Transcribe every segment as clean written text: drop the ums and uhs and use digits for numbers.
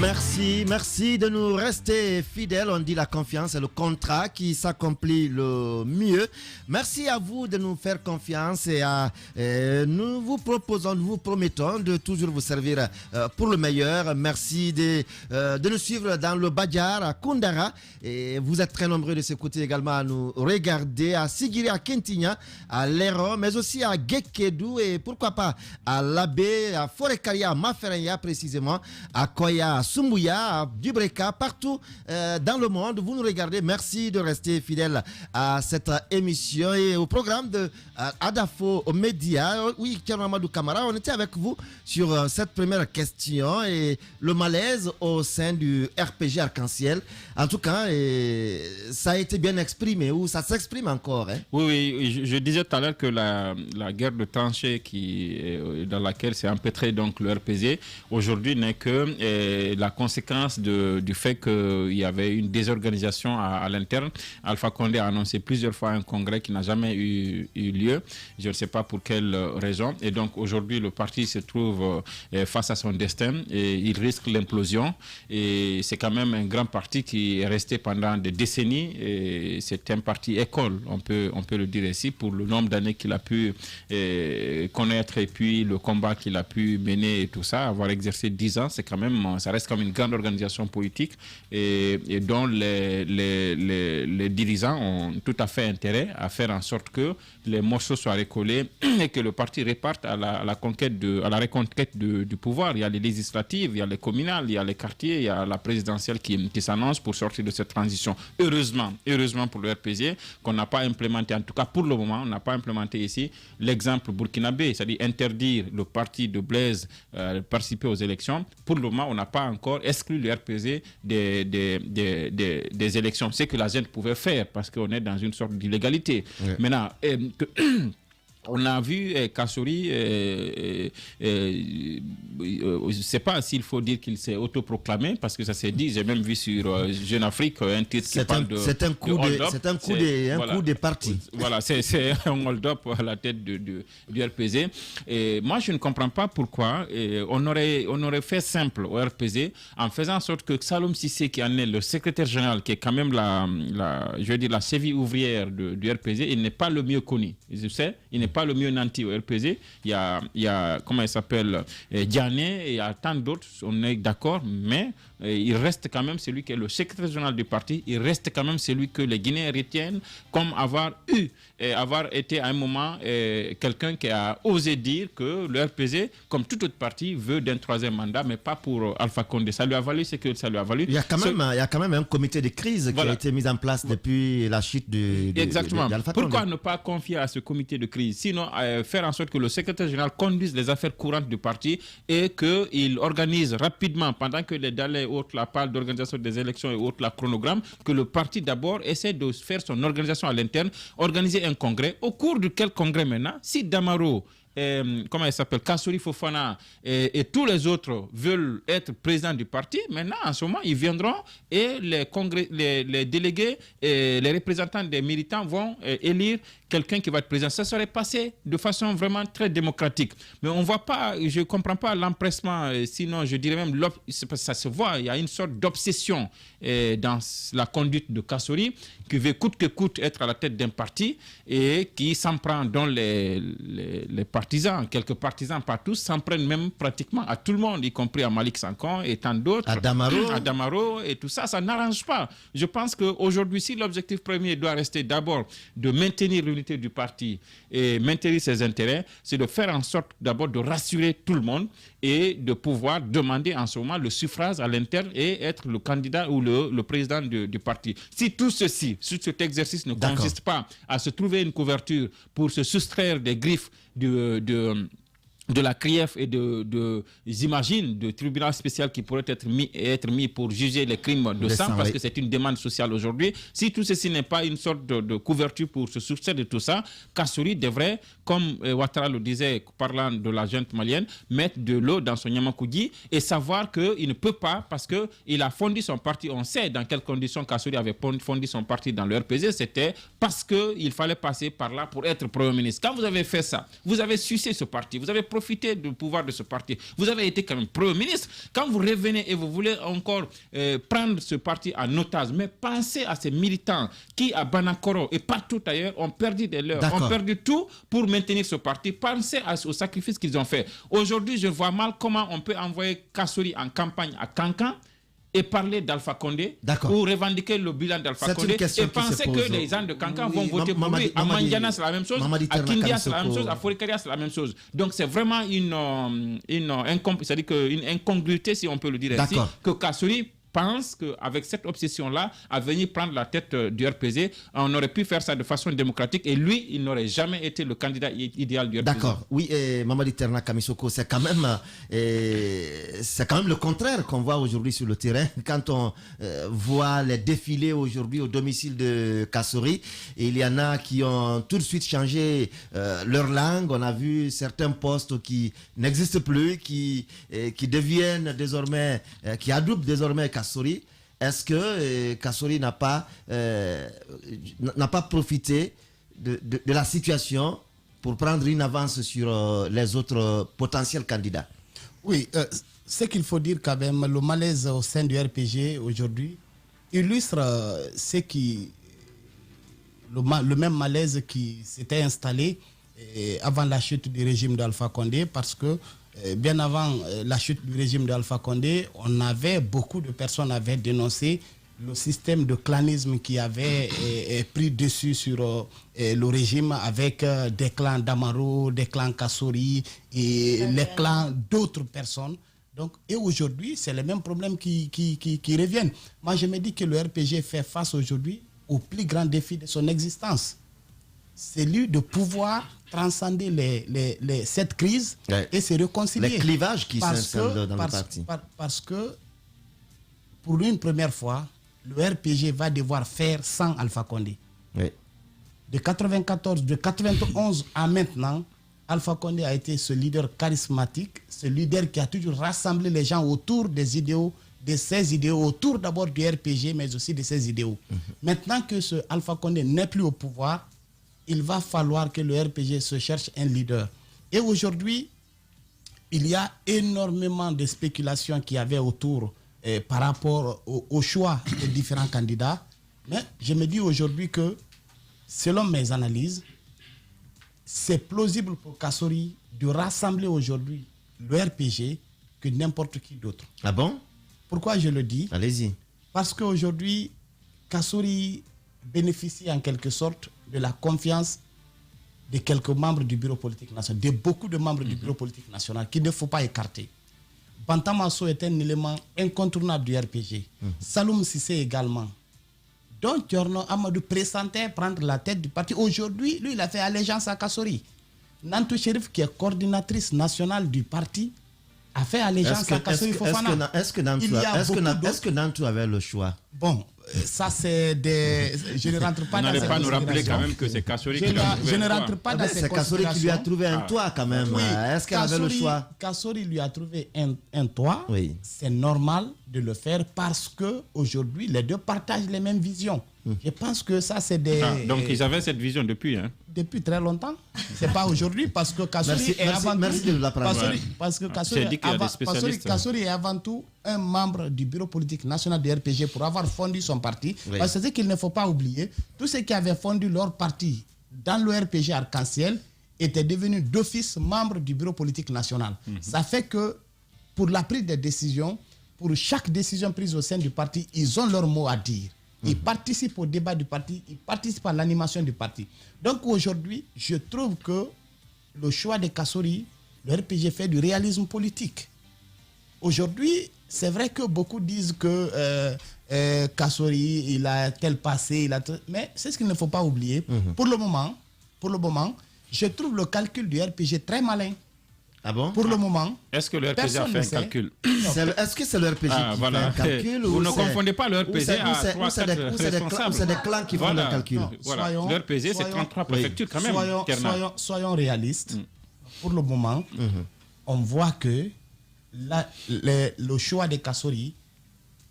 Merci de nous rester fidèles. On dit la confiance est le contrat qui s'accomplit le mieux. Merci à vous de nous faire confiance et nous vous promettons de toujours vous servir pour le meilleur. Merci de nous suivre dans le Badiar à Koundara. Et vous êtes très nombreux de ce côté également à nous regarder à Sigiri, à Kentigna, à Lero, mais aussi à Gekedou et pourquoi pas à Labé, à Forekaria, à Maferenya précisément, à Koya, à Sumbuya, à Dubreka, partout dans le monde. Vous nous regardez. Merci de rester fidèles à cette émission et au programme de Adafo Média. Oui, Keramadou Kamara, on était avec vous sur cette première question et le malaise au sein du RPG Arc-en-Ciel. En tout cas, ça a été bien exprimé ou ça s'exprime encore. Hein? Oui, je disais tout à l'heure que la guerre de tranchées dans laquelle s'est empêtré donc le RPG aujourd'hui n'est que la conséquence du fait qu'il y avait une désorganisation à l'interne. Alpha Condé a annoncé plusieurs fois un congrès qui n'a jamais eu lieu. Je ne sais pas pour quelle raison. Et donc aujourd'hui, le parti se trouve face à son destin et il risque l'implosion. Et c'est quand même un grand parti qui est resté pendant des décennies. Et c'est un parti école, on peut le dire ici, pour le nombre d'années qu'il a pu connaître et puis le combat qu'il a pu mener et tout ça. Avoir exercé 10 ans, c'est quand même, ça reste comme une grande organisation politique et dont les dirigeants ont tout à fait intérêt à faire en sorte que les morceaux soient recollés et que le parti reparte à la reconquête du pouvoir. Il y a les législatives, il y a les communales, il y a les quartiers, il y a la présidentielle qui s'annonce pour sortir de cette transition. Heureusement pour le RPG qu'on n'a pas implémenté, en tout cas pour le moment, on n'a pas implémenté ici l'exemple burkinabé, c'est-à-dire interdire le parti de Blaise de participer aux élections. Pour le moment, on n'a pas encore exclu le RPG des élections. C'est que la gente pouvait faire parce qu'on est dans une sorte d'illégalité. Oui. Maintenant, on a vu Kassory, je ne sais pas s'il faut dire qu'il s'est autoproclamé, parce que ça s'est dit, j'ai même vu sur Jeune Afrique un titre qui parle de... C'est un coup des partis. Voilà, c'est un hold-up à la tête du RPZ. Et moi, je ne comprends pas pourquoi on aurait fait simple au RPZ en faisant en sorte que Saloum Cissé, qui en est le secrétaire général, qui est quand même la cheville ouvrière du RPZ, il n'est pas le mieux connu. Je sais, il n'est pas le mieux nanti au RPZ. Il y a comment il s'appelle, Diané, et il y a tant d'autres, on est d'accord, mais il reste quand même celui qui est le secrétaire général du parti, il reste quand même celui que les Guinéens retiennent comme avoir été à un moment quelqu'un qui a osé dire que le RPZ, comme tout autre parti, veut d'un troisième mandat, mais pas pour Alpha Condé. Ça lui a valu ce que ça lui a valu. Il y a quand même un comité de crise qui a été mis en place depuis la chute Exactement. d'Alpha Condé. Pourquoi ne pas confier à ce comité de crise? Sinon, faire en sorte que le secrétaire général conduise les affaires courantes du parti et qu'il organise rapidement, pendant que les dalles et autres, la parle d'organisation des élections et autres, la chronogramme, que le parti d'abord essaie de faire son organisation à l'interne, organiser un congrès. Au cours de quel congrès maintenant? Si Damaro, comment il s'appelle, Kassory Fofana et tous les autres veulent être présidents du parti, maintenant en ce moment ils viendront et les délégués et les représentants des militants vont élire quelqu'un qui va être président. Ça serait passé de façon vraiment très démocratique. Mais on ne voit pas, je ne comprends pas l'empressement, sinon je dirais même, ça se voit, il y a une sorte d'obsession dans la conduite de Kassory qui veut coûte que coûte être à la tête d'un parti et qui s'en prend dans les partisans, quelques partisans, pas tous, s'en prennent même pratiquement à tout le monde, y compris à Malik Sankon et tant d'autres. À Damaro et tout ça, ça n'arrange pas. Je pense qu'aujourd'hui, si l'objectif premier doit rester d'abord de maintenir l'unité du parti et maintenir ses intérêts, c'est de faire en sorte d'abord de rassurer tout le monde et de pouvoir demander en ce moment le suffrage à l'interne et être le candidat ou le président du parti. Si tout ceci, si cet exercice ne consiste pas à se trouver une couverture pour se soustraire des griffes de la CRIEF et j'imagine, de tribunal spécial qui pourrait être mis pour juger les crimes de sang, parce que c'est une demande sociale aujourd'hui. Si tout ceci n'est pas une sorte de couverture pour se soustraire de tout ça, Kassory devrait, comme Ouattara le disait, parlant de la junte malienne, mettre de l'eau dans son Yamakoudi et savoir qu'il ne peut pas, parce qu'il a fondé son parti. On sait dans quelles conditions Kassory avait fondé son parti dans le RPG, c'était parce qu'il fallait passer par là pour être Premier ministre. Quand vous avez fait ça, vous avez sucé ce parti, vous avez profiter du pouvoir de ce parti. Vous avez été quand même Premier ministre. Quand vous revenez et vous voulez encore prendre ce parti en otage, mais pensez à ces militants qui, à Banakoro et partout ailleurs, ont perdu des leurs, ont perdu tout pour maintenir ce parti. Pensez aux sacrifices qu'ils ont fait. Aujourd'hui, je vois mal comment on peut envoyer Kassori en campagne à Kankan et parler d'Alpha Condé ou revendiquer le bilan d'Alpha Condé et penser que les gens de Cancan vont voter pour lui. À Mandiana, c'est la même chose. À Kindia, c'est la même chose. À Forikaria, c'est la même chose. Donc, c'est vraiment une incongruité, si on peut le dire ainsi, que Kassori pense qu'avec cette obsession-là, à venir prendre la tête du RPZ, on aurait pu faire ça de façon démocratique et lui, il n'aurait jamais été le candidat idéal du RPZ. D'accord. Oui, Mamadi Terna Kamisoko, c'est quand même le contraire qu'on voit aujourd'hui sur le terrain. Quand on voit les défilés aujourd'hui au domicile de Kassori, il y en a qui ont tout de suite changé leur langue. On a vu certains postes qui n'existent plus, qui deviennent désormais, qui adoubent désormais Kassori. Est-ce que Kassori n'a pas profité de la situation pour prendre une avance sur les autres potentiels candidats? Oui, ce qu'il faut dire quand même, le malaise au sein du RPG aujourd'hui illustre le même malaise qui s'était installé avant la chute du régime d'Alpha Condé, parce que bien avant la chute du régime d'Alpha Condé, beaucoup de personnes avaient dénoncé le système de clanisme qui avait pris dessus sur le régime, avec des clans d'Amaro, des clans Kassori et les clans d'autres personnes. Donc, et aujourd'hui, c'est les mêmes problèmes qui reviennent. Moi, je me dis que le RPG fait face aujourd'hui au plus grand défi de son existence. C'est lui de pouvoir transcender cette crise et se réconcilier. Les clivages qui s'installent dans le parti. Parce que, pour une première fois, le RPG va devoir faire sans Alpha Condé. Oui. De 91 à maintenant, Alpha Condé a été ce leader charismatique, ce leader qui a toujours rassemblé les gens autour des idéaux, de ses idéaux, autour d'abord du RPG, mais aussi de ses idéaux. Maintenant que ce Alpha Condé n'est plus au pouvoir, il va falloir que le RPG se cherche un leader. Et aujourd'hui, il y a énormément de spéculations qu'il y avait autour par rapport au choix des différents candidats. Mais je me dis aujourd'hui que, selon mes analyses, c'est plausible pour Kassori de rassembler aujourd'hui le RPG que n'importe qui d'autre. Ah bon? Pourquoi je le dis? Allez-y. Parce qu'aujourd'hui, Kassori bénéficie en quelque sorte de la confiance de quelques membres du bureau politique national, de beaucoup de membres du bureau politique national qu'il ne faut pas écarter. Bantamasso est un élément incontournable du RPG. Saloum Sissé également. Donc, Giorno Amadou pressentait prendre la tête du parti. Aujourd'hui, lui, il a fait allégeance à Kassori. Nantou Chérif, qui est coordinatrice nationale du parti, a fait allégeance à Kassori Fofana. Est-ce que Nantou avait le choix? Bon, ça c'est des... Je ne rentre pas dans ces considérations. Vous n'allez pas nous rappeler quand même que c'est Kassori qui l'a trouvé. Je ne rentre pas dans ces C'est Kassori qui lui a trouvé un toit quand même. Oui, est-ce qu'elle avait le choix? Kassori lui a trouvé un toit. Oui. C'est normal de le faire parce qu'aujourd'hui, les deux partagent les mêmes visions. Je pense que ça, c'est des... donc, ils avaient cette vision depuis, hein? Depuis très longtemps. C'est pas aujourd'hui parce que Kassori est avant tout... Merci de l'apprendre. Parce que Kassori est avant tout un membre du bureau politique national du RPG pour avoir fondé son parti. Oui. Parce que c'est qu'il ne faut pas oublier, tous ceux qui avaient fondé leur parti dans le RPG Arc-en-Ciel étaient devenus d'office membres du bureau politique national. Ça fait que pour la prise des décisions, pour chaque décision prise au sein du parti, ils ont leur mot à dire. Ils participent au débat du parti, ils participent à l'animation du parti. Donc aujourd'hui, je trouve que le choix de Kassori, le RPG fait du réalisme politique. Aujourd'hui, c'est vrai que beaucoup disent que Kassori, il a tel passé, mais c'est ce qu'il ne faut pas oublier. Pour le moment, je trouve le calcul du RPG très malin. Ah bon? Pour le moment. Est-ce que le RPG a fait un calcul? Est-ce que c'est le RPG qui fait un calcul? Vous ne confondez pas le RPG à 3-4 responsables. C'est des clans qui font le calcul. Voilà. Le RPG, c'est 33 préfectures quand même. Soyons réalistes. Pour le moment, on voit que le choix de Kassori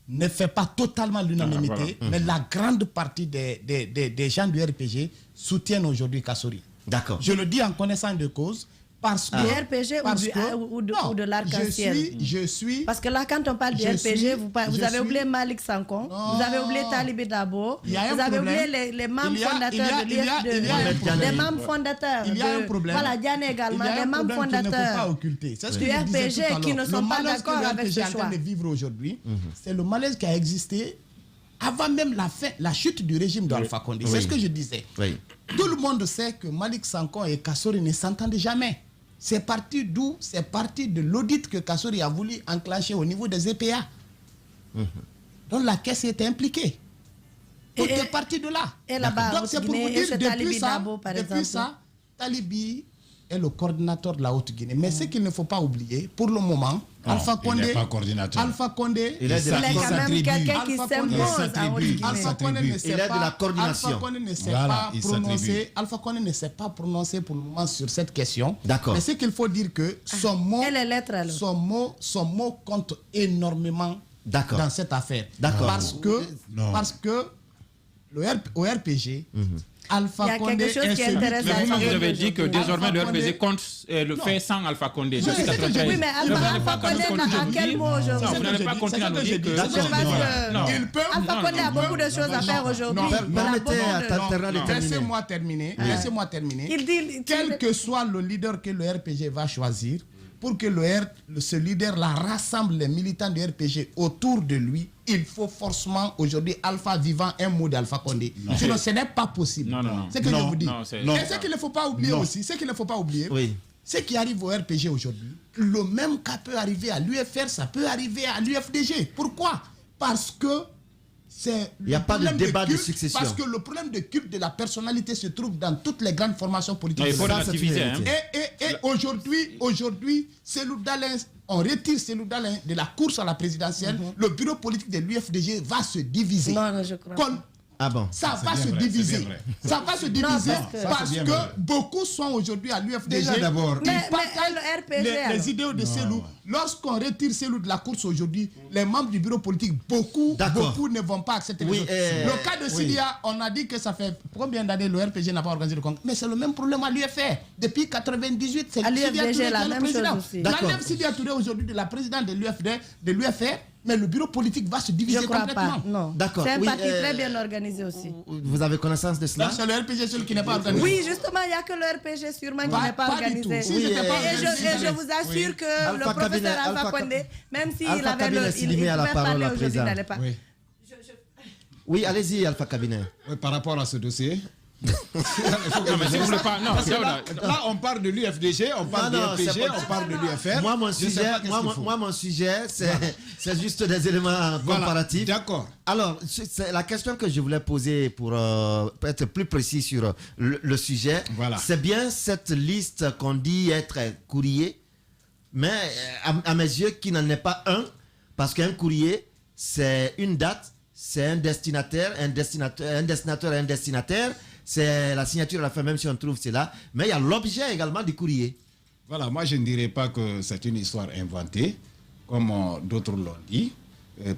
ne fait pas totalement l'unanimité, mais la grande partie des gens du RPG soutiennent aujourd'hui Kassori. D'accord. Je le dis en connaissance de cause. Parce que... Du RPG ou de l'arc-en-ciel? Je suis... Parce que là, quand on parle du RPG, vous avez oublié Malik Sankon, vous avez oublié Talibé Dabo, vous avez oublié les membres fondateurs de l'UFD, les membres fondateurs. Il y a un problème. Voilà, Diane également, les membres fondateurs du RPG qui ne sont pas d'accord avec ce choix. De vivre aujourd'hui, c'est le malaise qui a existé avant même la chute du régime d'Alpha Condé. C'est ce que je disais. Tout le monde sait que Malik Sankon et Kassori ne s'entendent jamais. C'est parti d'où? C'est parti de l'audit que Kassori a voulu enclencher au niveau des EPA. Donc la caisse était impliquée. Tout est parti de là. Et là-bas, donc c'est pour vous dire, depuis ça, Talibi est le coordinateur de la Haute-Guinée. Mais ce qu'il ne faut pas oublier, pour le moment, Alpha Condé... Il n'est pas coordinateur. Alpha Condé... Il est quand même quelqu'un qui s'impose à Haute-Guinée. Alpha Condé ne sait pas... Il est de la coordination. Alpha Condé ne s'est pas prononcé. Alpha Condé ne s'est pas prononcé pour le moment sur cette question. D'accord. Mais ce qu'il faut dire que son mot compte énormément dans cette affaire. D'accord. Parce que au RPG... Alpha Condé quelque chose qui intéresse Alpha Condé. Vous avez dit que désormais le RPG compte le fait sans Alpha Condé. Oui, mais Alpha Condé à quel mot aujourd'hui? Vous n'allez pas continuer à nous dire que... Alpha Condé a beaucoup de choses à faire aujourd'hui. Laissez-moi terminer. Quel que soit le leader que le RPG va choisir, pour que ce leader-là rassemble les militants du RPG autour de lui, il faut forcément aujourd'hui Alpha vivant un mot d'Alpha Condé. Sinon, ce n'est pas possible. C'est ce que je vous dis. Et ce qu'il ne faut pas oublier aussi, ce qui arrive au RPG aujourd'hui, le même cas peut arriver à l'UFR, ça peut arriver à l'UFDG. Pourquoi? Parce que il n'y a pas de débat de succession. Parce que le problème de culte de la personnalité se trouve dans toutes les grandes formations politiques. Il faut relativiser. Et aujourd'hui, on retire Cellou Dalein de la course à la présidentielle. Le bureau politique de l'UFDG va se diviser. Non, je crois. Ça va se diviser. Ça va se diviser parce que beaucoup sont aujourd'hui à l'UFDG. Ils partagent les idéaux de Cellou. Lorsqu'on retire Cellou de la course aujourd'hui, les membres du bureau politique, beaucoup ne vont pas accepter les choses. Le cas de Sidia, on a dit que ça fait combien d'années le RPG n'a pas organisé le congrès. Mais c'est le même problème à l'UFR. Depuis 1998, c'est Sidia Touré qui est le président. L'enlève Sidia Touré aujourd'hui de la présidente de l'UFR. Mais le bureau politique va se diviser complètement. Non. D'accord. C'est un parti très bien organisé aussi. Vous avez connaissance de cela? C'est le RPG celui qui n'est pas organisé. Oui, justement, il n'y a que le RPG sûrement qui n'est pas organisé. Et je vous assure que le professeur Alpha Condé, même s'il avait il pouvait parler aujourd'hui, il n'allait pas. Oui, allez-y, Alpha Cabinet. Par rapport à ce dossier... Là, on parle de l'UFDG, on parle de l'UFDG, on parle de l'UFR. Moi, mon sujet, c'est juste des éléments comparatifs. D'accord. Alors, la question que je voulais poser pour être plus précis sur le sujet, c'est bien cette liste qu'on dit être courrier, mais à mes yeux, qui n'en est pas un, parce qu'un courrier, c'est une date, c'est un destinataire, un destinataire. C'est la signature à la fin, même si on trouve cela. Mais il y a l'objet également du courrier. Voilà, moi je ne dirais pas que c'est une histoire inventée, comme d'autres l'ont dit.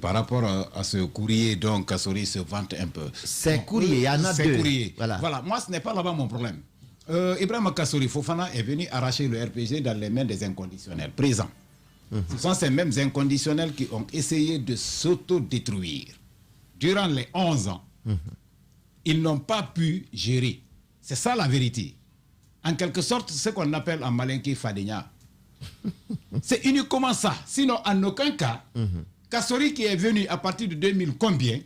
Par rapport à ce courrier, donc Kassori se vante un peu. C'est courrier, il y en a deux. Courrier. Voilà, moi ce n'est pas là-bas mon problème. Ibrahima Kassori Fofana est venu arracher le RPG dans les mains des inconditionnels présents. Ce sont ces mêmes inconditionnels qui ont essayé de s'auto-détruire. Durant les 11 ans, ils n'ont pas pu gérer. C'est ça la vérité. En quelque sorte, ce qu'on appelle en malinké Fadenya. C'est uniquement ça. Sinon, en aucun cas, Kassori qui est venu à partir de 2000 combien,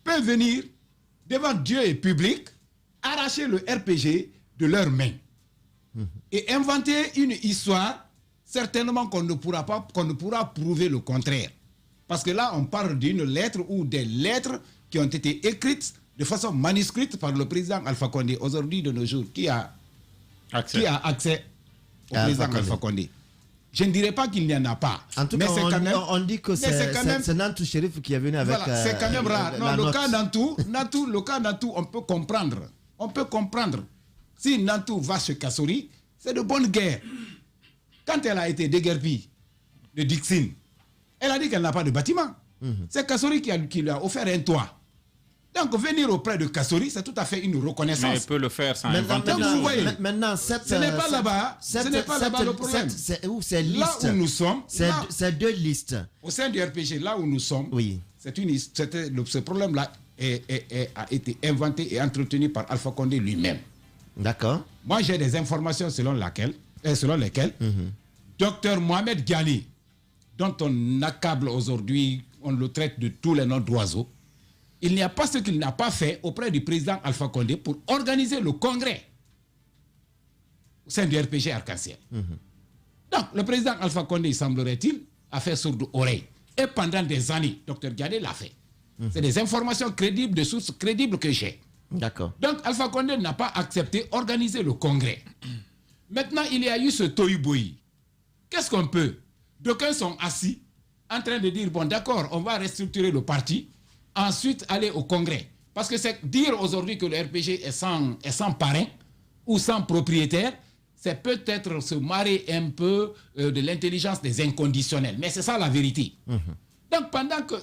peut venir devant Dieu et public, arracher le RPG de leurs mains. Et inventer une histoire, certainement qu'on ne pourra prouver le contraire. Parce que là, on parle d'une lettre ou des lettres qui ont été écrites de façon manuscrite par le président Alpha Condé. Aujourd'hui, de nos jours, qui a accès au président Alpha Condé? Je ne dirais pas qu'il n'y en a pas. En tout cas, on dit que c'est Nantou Chérif qui est venu avec... Voilà, c'est quand même rare. Non, le cas Nantou, on peut comprendre. On peut comprendre. Si Nantou va chez Kassori, c'est de bonne guerre. Quand elle a été déguerpie de Dixine, elle a dit qu'elle n'a pas de bâtiment. C'est Kassori qui lui a offert un toit. Donc, venir auprès de Kassori, c'est tout à fait une reconnaissance. Mais il peut le faire sans inventer. Maintenant, ce n'est pas là-bas. Ce n'est pas là-bas le problème. C'est là où nous sommes. C'est 2 listes. Au sein du RPG, là où nous sommes, oui. Ce problème-là a été inventé et entretenu par Alpha Condé lui-même. D'accord. Moi, j'ai des informations selon lesquelles Dr Mohamed Ghani, dont on accable aujourd'hui, on le traite de tous les noms d'oiseaux, il n'y a pas ce qu'il n'a pas fait auprès du président Alpha Condé pour organiser le congrès au sein du RPG Arc-en-Ciel. Donc, le président Alpha Condé, semblerait-il, a fait sourde oreille. Et pendant des années, Dr Ghani l'a fait. C'est des informations crédibles, de sources crédibles que j'ai. D'accord. Donc, Alpha Condé n'a pas accepté d'organiser le congrès. Maintenant, il y a eu ce tohu-bohi. Qu'est-ce qu'on peut? D'aucuns sont assis en train de dire, bon d'accord, on va restructurer le parti, ensuite aller au congrès. Parce que c'est dire aujourd'hui que le RPG est sans parrain ou sans propriétaire, c'est peut-être se marrer un peu de l'intelligence des inconditionnels. Mais c'est ça la vérité. Donc pendant que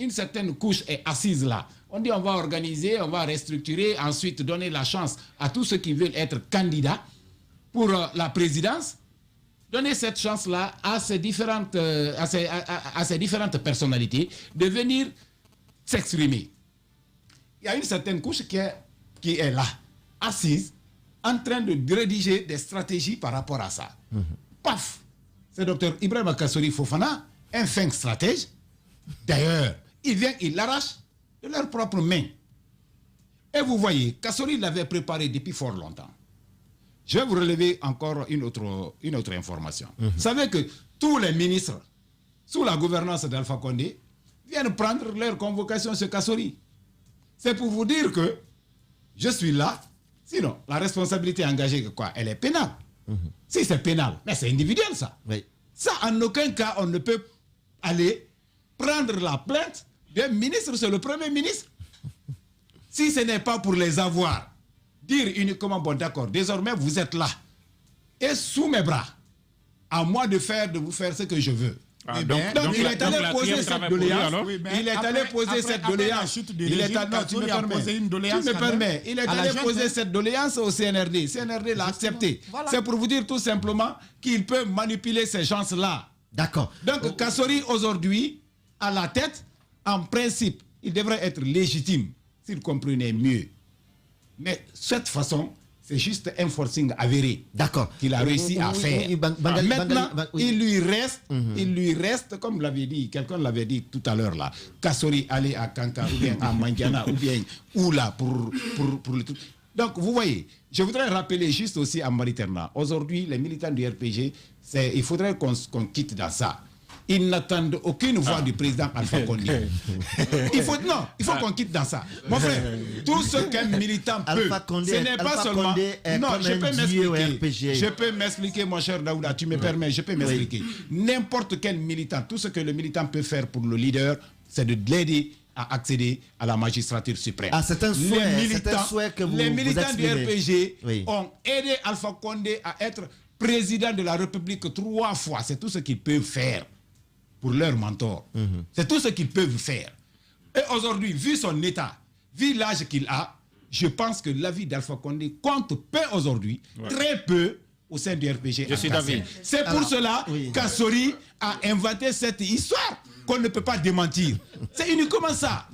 une certaine couche est assise là, on dit on va organiser, on va restructurer, ensuite donner la chance à tous ceux qui veulent être candidats pour la présidence, donner cette chance-là à ces différentes personnalités de venir s'exprimer. Il y a une certaine couche qui est là, assise, en train de rédiger des stratégies par rapport à ça. Paf! C'est Dr Ibrahima Kassori Fofana, un fin stratège. D'ailleurs, il l'arrache de leurs propres mains. Et vous voyez, Kassori l'avait préparé depuis fort longtemps. Je vais vous relever encore une autre information. Vous savez que tous les ministres, sous la gouvernance d'Alpha Condé, viennent prendre leur convocation sur Kassori. C'est pour vous dire que je suis là. Sinon, la responsabilité engagée, quoi, elle est pénale. Si c'est pénal, mais c'est individuel, ça. Oui. Ça, en aucun cas, on ne peut aller prendre la plainte d'un ministre sur le Premier ministre. Si ce n'est pas pour les avoir, dire uniquement, bon d'accord, désormais vous êtes là, et sous mes bras, à moi de vous faire ce que je veux. Donc il est allé poser cette doléance. Il est allé poser cette doléance. Il est allé poser cette doléance au CNRD. CNRD l'a accepté. C'est pour vous dire tout simplement qu'il peut manipuler ces gens-là. D'accord. Donc Kassori aujourd'hui, à la tête, en principe, il devrait être légitime s'il comprenait mieux. Mais cette façon, c'est juste un forcing avéré qu'il a réussi à faire. Maintenant, il lui reste, comme quelqu'un l'avait dit tout à l'heure là, Kassori aller à Kanka ou bien à Mandiana ou bien où là pour le truc. Donc vous voyez, je voudrais rappeler juste aussi à Mariterna, aujourd'hui les militants du RPG, il faudrait qu'on quitte dans ça. Ils n'attendent aucune voix du président Alpha Condé. Il faut qu'on quitte dans ça. Mon frère, tout ce qu'un militant peut, ce n'est pas seulement... Non, je peux m'expliquer. Je peux m'expliquer, mon cher Daouda, tu me permets, je peux m'expliquer. N'importe quel militant, tout ce que le militant peut faire pour le leader, c'est de l'aider à accéder à la magistrature suprême. Ah, c'est un souhait que vous Les militants du exprimez. RPG ont aidé Alpha Condé à être président de la République 3 fois. C'est tout ce qu'ils peuvent faire pour leur mentor. C'est tout ce qu'ils peuvent faire. Et aujourd'hui, vu son état, vu l'âge qu'il a, je pense que l'avis d'Alpha Condé compte peu aujourd'hui, très peu au sein du RPG. Je suis d'avis. C'est pour cela qu'Assori a inventé cette histoire qu'on ne peut pas démentir. C'est uniquement ça.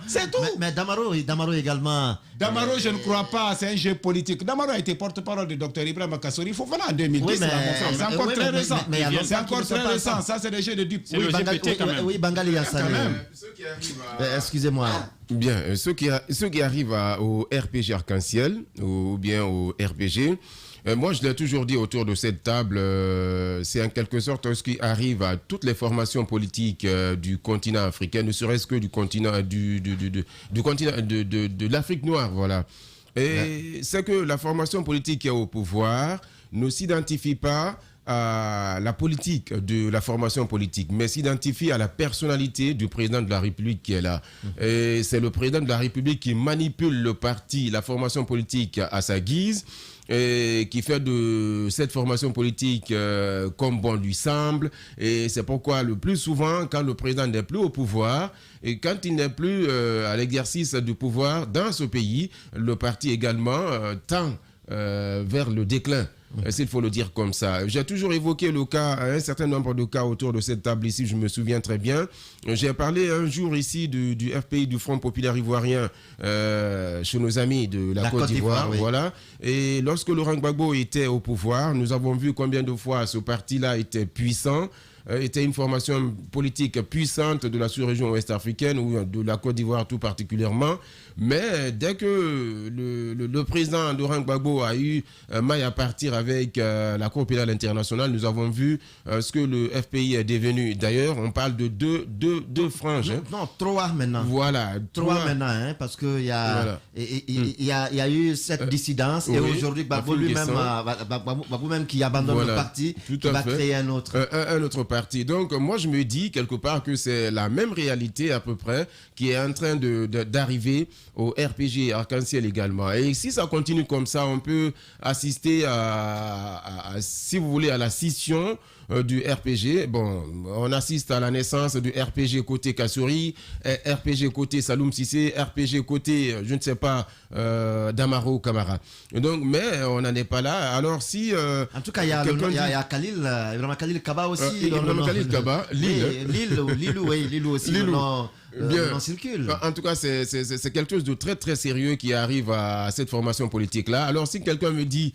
C'est tout. Mais Damaro également... Damaro, je ne crois pas, c'est un jeu politique. Damaro a été porte-parole du Dr Ibrahima Kassori Fofana en 2010. C'est encore très récent. C'est encore très récent. Ça, c'est des jeux de dupes. Oui, Bangali Yassane. Excusez-moi. Bien, ceux qui arrivent au RPG Arc-en-Ciel ou bien au RPG... moi, je l'ai toujours dit autour de cette table, c'est en quelque sorte ce qui arrive à toutes les formations politiques du continent africain, ne serait-ce que du continent de l'Afrique noire, voilà. Et c'est que la formation politique qui est au pouvoir ne s'identifie pas à la politique de la formation politique, mais s'identifie à la personnalité du président de la République qui est là. Et c'est le président de la République qui manipule le parti, la formation politique à sa guise. et qui fait de cette formation politique comme bon lui semble. Et c'est pourquoi le plus souvent, quand le président n'est plus au pouvoir et quand il n'est plus à l'exercice du pouvoir dans ce pays, le parti également tend vers le déclin. S'il faut le dire comme ça. J'ai toujours évoqué le cas, un certain nombre de cas autour de cette table ici, je me souviens très bien. J'ai parlé un jour ici du FPI, du Front Populaire Ivoirien, chez nos amis de la Côte d'Ivoire. Oui. Voilà. Et lorsque Laurent Gbagbo était au pouvoir, nous avons vu combien de fois ce parti-là était puissant, était une formation politique puissante de la sous-région ouest-africaine ou de la Côte d'Ivoire tout particulièrement. Mais dès que le président Laurent Gbagbo a eu maille à partir avec la Cour pénale internationale, nous avons vu ce que le FPI est devenu. D'ailleurs, on parle de deux franges. Non, trois maintenant. Voilà. Trois maintenant, hein, parce qu'il y a, il y a eu cette dissidence et aujourd'hui, Gbagbo lui-même qui abandonne le parti, qui va créer un autre. Un autre parti. Donc, moi, je me dis quelque part que c'est la même réalité à peu près qui est en train d'arriver au RPG Arc-en-Ciel également. Et si ça continue comme ça, on peut assister si vous voulez, à la scission du RPG. Bon, on assiste à la naissance du RPG côté Kassouri, RPG côté Saloum Cissé, RPG côté, je ne sais pas, Damaro Camara. Donc, mais on n'en est pas là. Alors si... en tout cas, il y a Khalil Kaba aussi. Khalil Kaba, Lille aussi. Bien. Circule. En tout cas, c'est quelque chose de très très sérieux qui arrive à cette formation politique-là. Alors, si quelqu'un me dit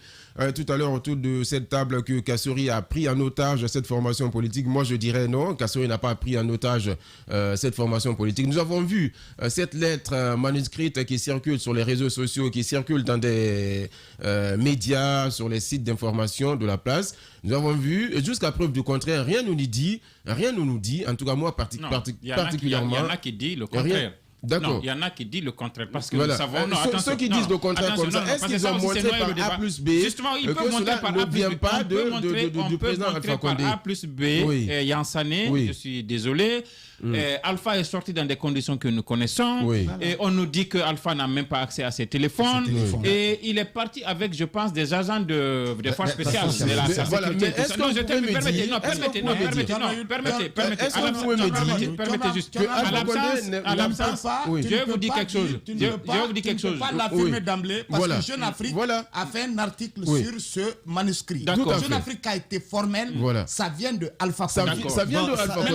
tout à l'heure autour de cette table que Kassouri a pris en otage cette formation politique, moi je dirais non, Kassouri n'a pas pris en otage cette formation politique. Nous avons vu cette lettre manuscrite qui circule sur les réseaux sociaux, qui circule dans des médias, sur les sites d'information de la place. Nous avons vu, jusqu'à preuve du contraire, rien ne nous dit, en tout cas moi particulièrement. Il y en a qui disent le contraire. D'accord. Non, il y en a qui disent le contraire. Parce que voilà. nous savons... Ceux qui disent le contraire comme ça, est-ce qu'ils ont montré par A plus B que cela ne vient pas du président Alpha Condé? Par A plus B, Yansané, je suis désolé. Alpha est sorti dans des conditions que nous connaissons. Et on nous dit que Alpha n'a même pas accès à ses téléphones. Et il est parti avec, je pense, des agents des forces spéciales. De la sécurité. Est-ce que permettez juste. À l'absence, je vais vous dire quelque chose. Tu ne peux pas l'affirmer d'emblée parce que Jeune Afrique a fait un article sur ce manuscrit. Jeune Afrique a été formel, ça vient de Alpha Condé. Ça vient de Alpha Condé.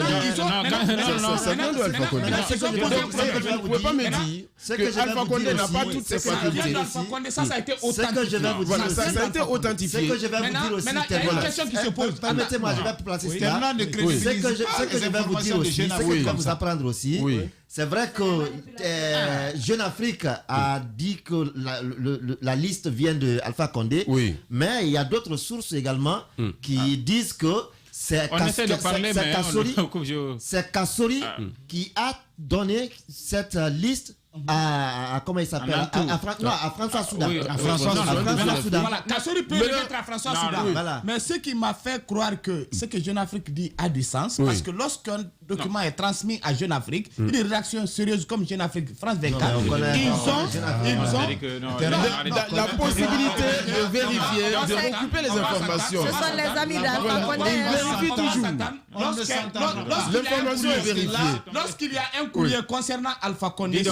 Ça vient de Alpha Condé. Vous ne pouvez pas me dire que Alpha Condé n'a pas toutes ses facultés. Ça a été authentifié. Ça a été authentifié. Ce que je vais vous dire aussi, maintenant, il y a une question qui se pose. Permettez-moi, je vais placer cela. Ce que je vais vous dire aussi, ce que je vais vous apprendre aussi, c'est vrai que Jeune Afrique a dit que la liste vient de Alpha Condé, mais il y a d'autres sources également qui disent que c'est Kassouri qui a donné cette liste à comment il s'appelle, à François Soudan. Voilà, Kassouri peut le mettre à François Soudan. Mais ce qui m'a fait croire que ce que Jeune Afrique dit a du sens, parce que lorsqu'un document est transmis à Jeune Afrique, une rédaction sérieuse comme Jeune Afrique, France 24, ils ont la possibilité de vérifier, de récupérer les informations. Ce sont les amis d'Alpha Condé. Ils vérifient toujours. L'information est vérifiée. Lorsqu'il y a un courrier concernant Alpha Condé,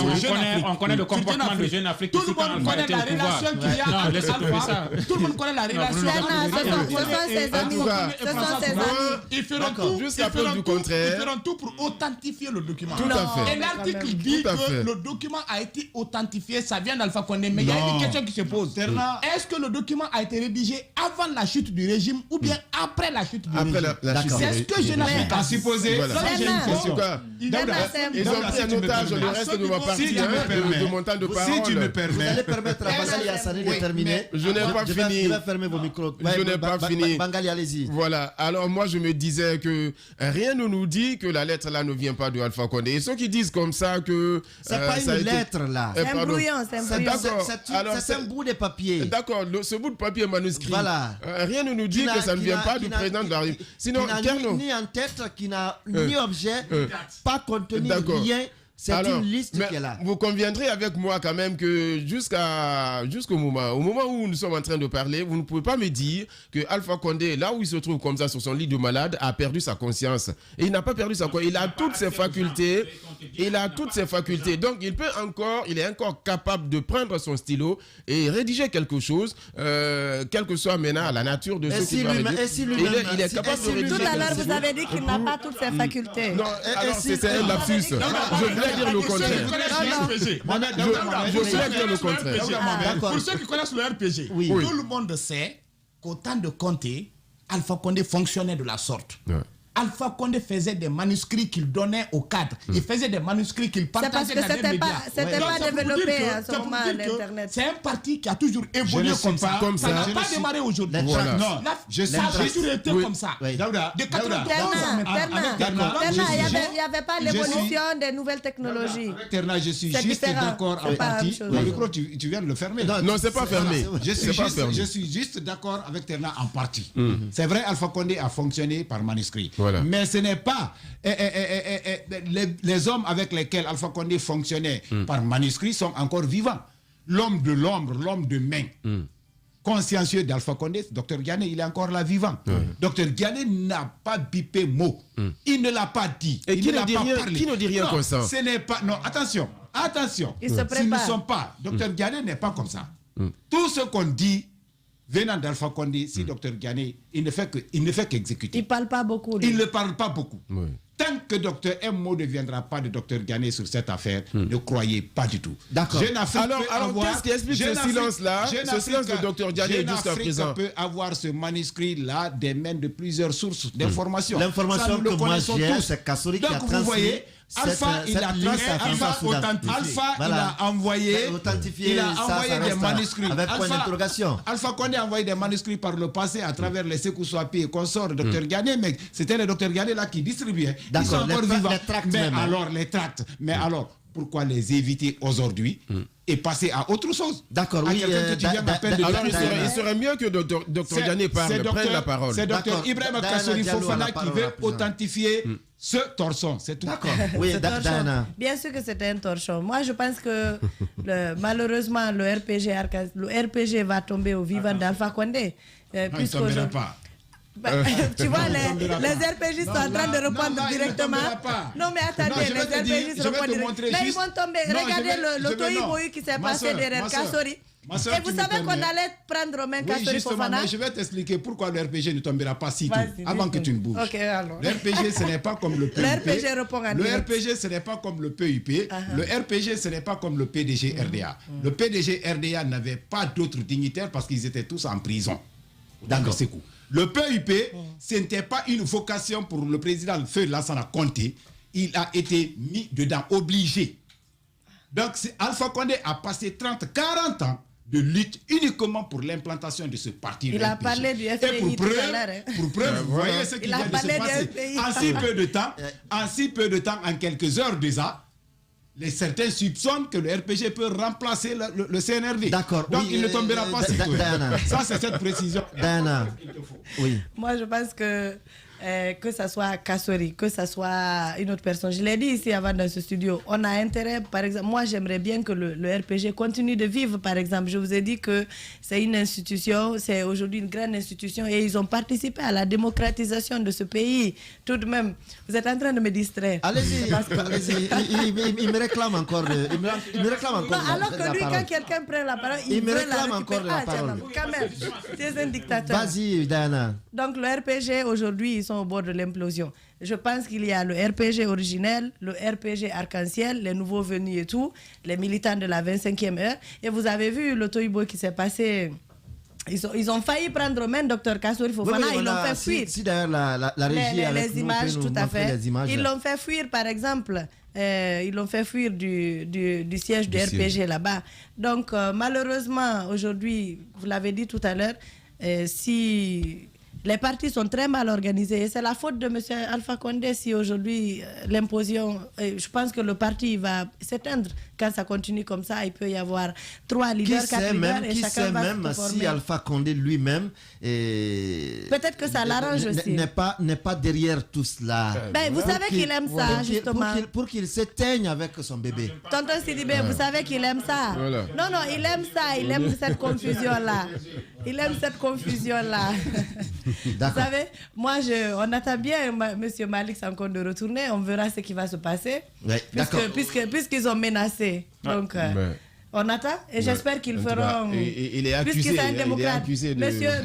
on connaît le comportement de Jeune Afrique. Tout le monde connaît la relation qu'il y a avec Alpha. Tout le monde connaît la relation. Ce sont ses amis. Ils feront tout. Jusqu'à preuve du contraire. Ils feront tout pour authentifier le document. Tout à fait. Et l'article dit que le document a été authentifié, ça vient d'Alpha Condé. Mais il y a une question qui se pose. Est-ce que le document a été rédigé avant la chute du régime ou bien après la chute du régime? C'est ce que Jeune Afrique a supposé. En tout cas, ils ont pris en otage le reste de ma partie de mon temps de parole. Si tu me permets. Vous allez permettre à Bangali Hassani de terminer. Je n'ai pas fini. Je vais fermer vos micros. Je n'ai pas fini. Bangali, allez-y. Voilà. Alors moi, je me disais que rien ne nous dit que la lettre là ne vient pas de Alpha Condé. Et ceux qui disent comme ça que... C'est pas une lettre là. C'est un brouillon. C'est un bout de papier. D'accord. Ce bout de papier manuscrit. Voilà. Rien ne nous dit que ça ne vient pas du président de la République. Sinon, ni en tête, qui n'a ni objet, pas contenu, rien. C'est une liste qui est là. Vous conviendrez avec moi quand même que jusqu'au moment où nous sommes en train de parler, vous ne pouvez pas me dire que Alpha Condé, là où il se trouve comme ça sur son lit de malade, a perdu sa conscience. Et il n'a pas perdu sa conscience. Il a toutes ses facultés. Donc il est encore capable de prendre son stylo et rédiger quelque chose, quelle que soit maintenant la nature de ce qu'il va rédiger. Il est capable de rédiger. Tout à l'heure, vous avez dit qu'il n'a pas toutes ses facultés. Non, c'est un lapsus. Je voulais dire le contraire. Je voulais dire le contraire. Pour ceux qui connaissent le RPG, tout le monde sait qu'au temps de Conté, Alpha Condé fonctionnait de la sorte. Alpha Condé faisait des manuscrits qu'il donnait au cadre. Il faisait des manuscrits qu'il partageait dans les médias. C'était pas développé à ce moment l'Internet. C'est un parti qui a toujours évolué comme ça. Ça n'a pas démarré aujourd'hui. Non, ça a toujours été comme ça. De 91 il n'y avait pas l'évolution des nouvelles technologies. Terna, je suis juste d'accord en partie. Le micro, tu viens de le fermer. Non, c'est pas fermé. Je suis juste d'accord avec Terna en partie. C'est vrai, Alpha Condé a fonctionné par manuscrit. Mais ce n'est pas les hommes avec lesquels Alpha Condé fonctionnait par manuscrit sont encore vivants. L'homme de l'ombre, l'homme de main, consciencieux d'Alpha Condé, Dr Diané, il est encore là vivant. Dr Diané n'a pas bipé mot. Il ne l'a pas dit. Et qui ne dit rien comme ça? Ce n'est pas. Non, attention. Il se prépare. S'ils ne sont pas. Dr Diané n'est pas comme ça. Tout ce qu'on dit venant d'Alpha Condé, si Dr Diané, il ne fait qu'exécuter. Il ne parle pas beaucoup. Il ne parle pas beaucoup. Tant que Dr M mot ne viendra pas de Dr Diané sur cette affaire, ne croyez pas du tout. D'accord. Alors qu'est-ce qui explique ce silence-là, ce silence de Dr Diané jusqu'à présent? Peut avoir ce manuscrit-là des mains de plusieurs sources d'informations. L'information que moi j'ai, c'est Kassouri qui a transmis. Donc vous voyez, Alpha, il a envoyé des manuscrits. Avec point d'interrogation. Alpha Condé a envoyé des manuscrits par le passé à travers les Sékou Souapi et consorts de Dr Diané, mais c'était le Dr Diané là qui distribuait. Ils sont encore vivants. Les tracts. Mais alors, pourquoi les éviter aujourd'hui et passer à autre chose? D'accord, oui. Il serait mieux que Dr Diané prenne la parole. C'est Dr Ibrahim Kassouri Fofana qui veut authentifier ce torchon, c'est tout. D'accord. Oui, Dana. Bien sûr que c'était un torchon. Moi, je pense que malheureusement, le RPG va tomber au vivant d'Alpha Condé. Il ne tombera pas. Tu vois, les RPG sont en train de répondre directement. Non, mais attendez, les RPG répondent directement. Mais ils vont tomber. Regardez le Toïboï qui s'est passé derrière Kassouri. Et vous savez qu'on allait prendre main Kassouri Fofana. Je vais t'expliquer pourquoi le RPG ne tombera pas si tôt, avant que tu ne bouges. Ok, alors. Le RPG, ce n'est pas comme le PUP. Le RPG répond en direct. Le RPG, ce n'est pas comme le PUP. Le RPG, ce n'est pas comme le PDG RDA. Le PDG RDA n'avait pas d'autres dignitaires parce qu'ils étaient tous en prison. D'accord. Le PUP, ce n'était pas une vocation pour le président Feu Lassana Conté. Il a été mis dedans, obligé. Donc, Alpha Condé a passé 30-40 ans de lutte uniquement pour l'implantation de ce parti. Il a parlé du FPI tout à l'heure. Pour preuve, vous voyez ce qui vient de se passer. En si peu de temps, en quelques heures déjà, certains soupçonnent que le RPG peut remplacer le CNRD. D'accord. Donc il ne tombera pas si tôt. Ça, c'est cette précision. Oui. Moi, je pense que ça soit Kassouri, que ça soit une autre personne. Je l'ai dit ici avant dans ce studio. On a intérêt, par exemple, moi j'aimerais bien que le RPG continue de vivre, par exemple. Je vous ai dit que c'est une institution, c'est aujourd'hui une grande institution et ils ont participé à la démocratisation de ce pays. Tout de même, vous êtes en train de me distraire. Allez-y, il me réclame encore. Il me réclame encore. Non, alors que lui, quand quelqu'un prend la parole, il me réclame encore la parole. Quand même, c'est un dictateur. Vas-y, Diana. Donc le RPG aujourd'hui, ils sont au bord de l'implosion. Je pense qu'il y a le RPG originel, le RPG arc-en-ciel, les nouveaux venus et tout, les militants de la 25e heure. Et vous avez vu le Toïbo qui s'est passé. Ils ont failli prendre même Dr Kassouri Fofana, ils l'ont fait fuir. Si d'ailleurs la régie les images, tout à fait. Ils l'ont fait fuir, par exemple. Ils l'ont fait fuir du siège du RPG là-bas. Donc, malheureusement, aujourd'hui, vous l'avez dit tout à l'heure, si les partis sont très mal organisés, et c'est la faute de M. Alpha Condé si aujourd'hui l'implosion, je pense que le parti va s'éteindre quand ça continue comme ça, il peut y avoir 3 leaders, 4 leaders et chacun va se même former. si Alpha Condé lui-même peut-être que ça l'arrange aussi. N'est pas derrière tout cela. Ben, vous savez qu'il aime ça, justement. Pour qu'il s'éteigne avec son bébé. Tonton Sidibé, vous savez qu'il aime ça. Voilà. Non, il aime ça, il aime cette confusion-là. Il aime cette confusion-là. Vous savez, moi, on attend bien M. Malik Sankoh de retourner. On verra ce qui va se passer. Ouais, puisqu'ils ont menacé. Donc, on attend et j'espère qu'ils feront. Il est accusé. Puisqu'il est un démocrate. Accusé de...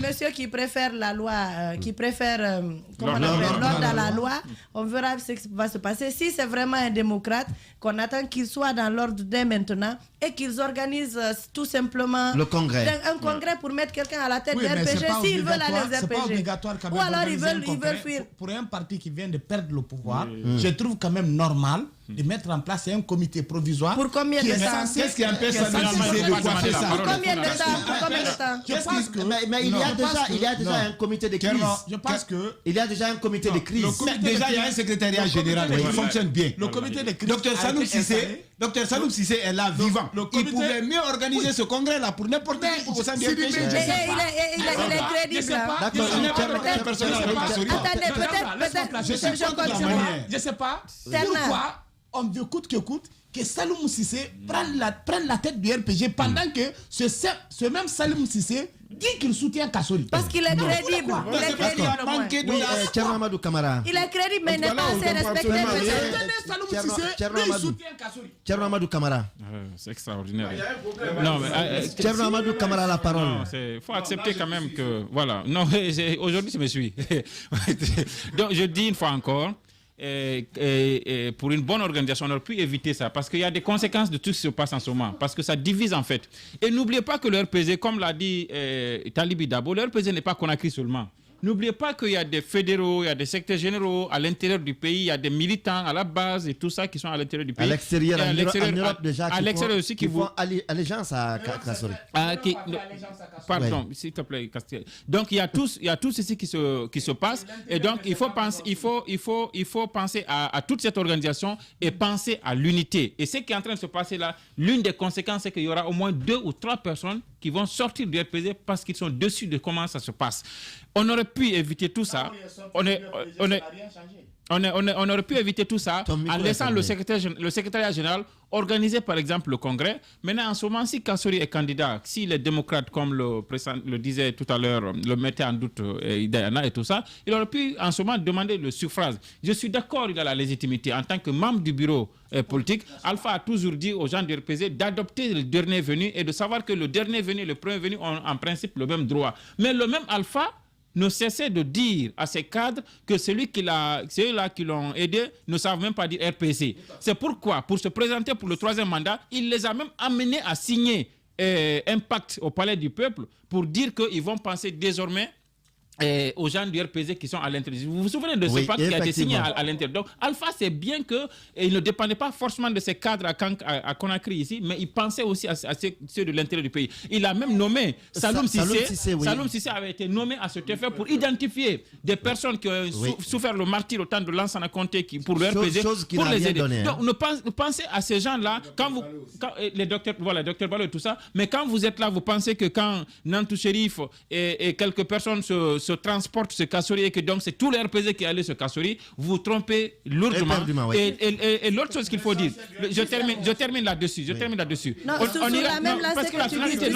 Monsieur qui préfère la loi, qui préfère l'ordre à la loi, on verra ce qui va se passer. Si c'est vraiment un démocrate, qu'on attend qu'il soit dans l'ordre dès maintenant et qu'ils organisent tout simplement le congrès. Un congrès pour mettre quelqu'un à la tête des RPG s'ils veulent aller aux RPG. C'est pas obligatoire quand même. Ou alors ils veulent fuir. Pour un parti qui vient de perdre le pouvoir, je trouve quand même normal de mettre en place un comité provisoire. Pour combien de temps? Qu'est-ce qui empêche ça de coiffer ça? Pour combien de temps? Je pense que mais il y a déjà un comité de crise. Je pense que il y a déjà un comité de crise. Déjà, il y a un secrétariat général qui fonctionne bien. Le comité de crise. Docteur Saloum Cissé est là vivant. Il pouvait mieux organiser ce congrès-là pour n'importe qui au sein du RPG. Il est crédible. Attendez, peut-être, je continue. Je ne sais pas pourquoi on veut coûte que coûte que Saloum Cissé prenne la tête du RPG pendant que ce même Saloum Cissé dit qu'il soutient Kassori. Parce qu'il est crédible. Il est crédible. Thierno Amadou Camara. Il est crédible, mais il n'est pas assez respecté. Thierno Amadou Camara. C'est extraordinaire. Thierno Amadou Camara a la parole. Il faut accepter quand même que... Voilà. Non, aujourd'hui, je me suis. Donc, je dis une fois encore, pour une bonne organisation, on aurait pu éviter ça parce qu'il y a des conséquences de tout ce qui se passe en ce moment, parce que ça divise en fait. Et n'oubliez pas que le RPG, comme l'a dit Talibi Dabo, le RPG n'est pas Conakry seulement. N'oubliez pas qu'il y a des fédéraux, il y a des secrétaires généraux à l'intérieur du pays, il y a des militants à la base et tout ça qui sont à l'intérieur du pays. À l'extérieur, en Europe déjà, à l'extérieur aussi qui font allégeance à Kassori. Pardon, s'il te plaît, Castel. Donc il y a tout ceci qui se passe et donc il faut penser à toute cette organisation et penser à l'unité. Et ce qui est en train de se passer là, l'une des conséquences, c'est qu'il y aura au moins 2 ou 3 personnes qui vont sortir du RPG parce qu'ils sont déçus de comment ça se passe. On aurait pu éviter tout ça. On aurait pu éviter tout ça en laissant le secrétariat général organiser par exemple le congrès. Maintenant, en ce moment, si Kassori est candidat, si les démocrates, comme le disait tout à l'heure, le mettaient en doute, Idayana et tout ça, il aurait pu en ce moment demander le suffrage. Je suis d'accord, il a la légitimité. En tant que membre du bureau politique, Alpha a toujours dit aux gens du RPZ d'adopter le dernier venu et de savoir que le dernier venu et le premier venu ont en principe le même droit. Mais le même Alpha ne cessait de dire à ses cadres que ceux-là qui l'ont aidé ne savent même pas dire RPC. C'est pourquoi, pour se présenter pour le 3e mandat, il les a même amenés à signer un pacte au Palais du Peuple pour dire qu'ils vont penser désormais aux gens du RPZ qui sont à l'intérieur. Vous vous souvenez de ce pacte qui a été signé à l'intérieur. Donc Alpha sait bien qu'il ne dépendait pas forcément de ses cadres à Conakry ici, mais il pensait aussi à ceux de l'intérieur du pays. Il a même nommé Saloum Cissé. Saloum Cissé avait été nommé à cet effet pour identifier des personnes qui ont souffert le martyre au temps de Lansana Conté pour le RPZ, pour les aider. Donc pensez à ces gens-là, les docteurs Balo et tout ça, mais quand vous êtes là, vous pensez que quand Nantou Chérif et quelques personnes se transporte ce Kassori et que donc c'est tout le RPZ qui allait ce Kassori, vous trompez lourdement. Et l'autre chose qu'il faut dire, je termine là-dessus. Non, parce que la finalité,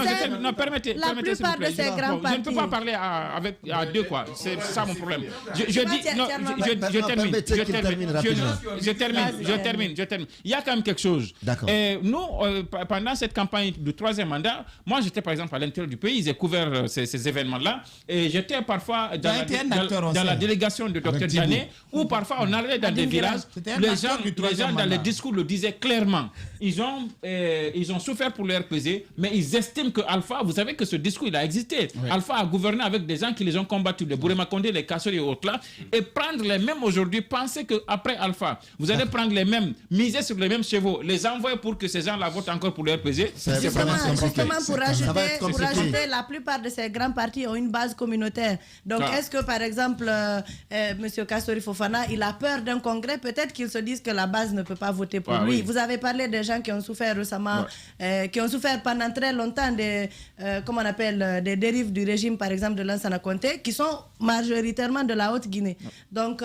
permettez. La plupart de ces grands partis. Je ne peux pas parler à deux, quoi. C'est ça mon problème. Je termine. Il y a quand même quelque chose. Nous, pendant cette campagne du 3e mandat, moi j'étais par exemple à l'intérieur du pays, j'ai couvert ces événements-là et j'étais parfois dans la délégation de Dr Diané, où parfois on allait dans des villages, les gens dans les discours le disaient clairement. Ils ont souffert pour le RPZ, mais ils estiment que Alpha, vous savez que ce discours il a existé. Oui. Alpha a gouverné avec des gens qui les ont combattus, les Bourema Condé, les Kassori et autres là, et prendre les mêmes aujourd'hui, penser qu'après Alpha, vous allez prendre les mêmes, miser sur les mêmes chevaux, les envoyer pour que ces gens-là votent encore pour le RPZ. Justement, pour rajouter, la plupart de ces grands partis ont une base communautaire. Donc, est-ce que, par exemple, M. Kassori Fofana, il a peur d'un congrès? Peut-être qu'il se dise que la base ne peut pas voter pour lui. Oui. Vous avez parlé des gens qui ont souffert récemment, qui ont souffert pendant très longtemps des, comment on appelle, des dérives du régime, par exemple, de Lansana Conté, qui sont majoritairement de la Haute-Guinée. Donc,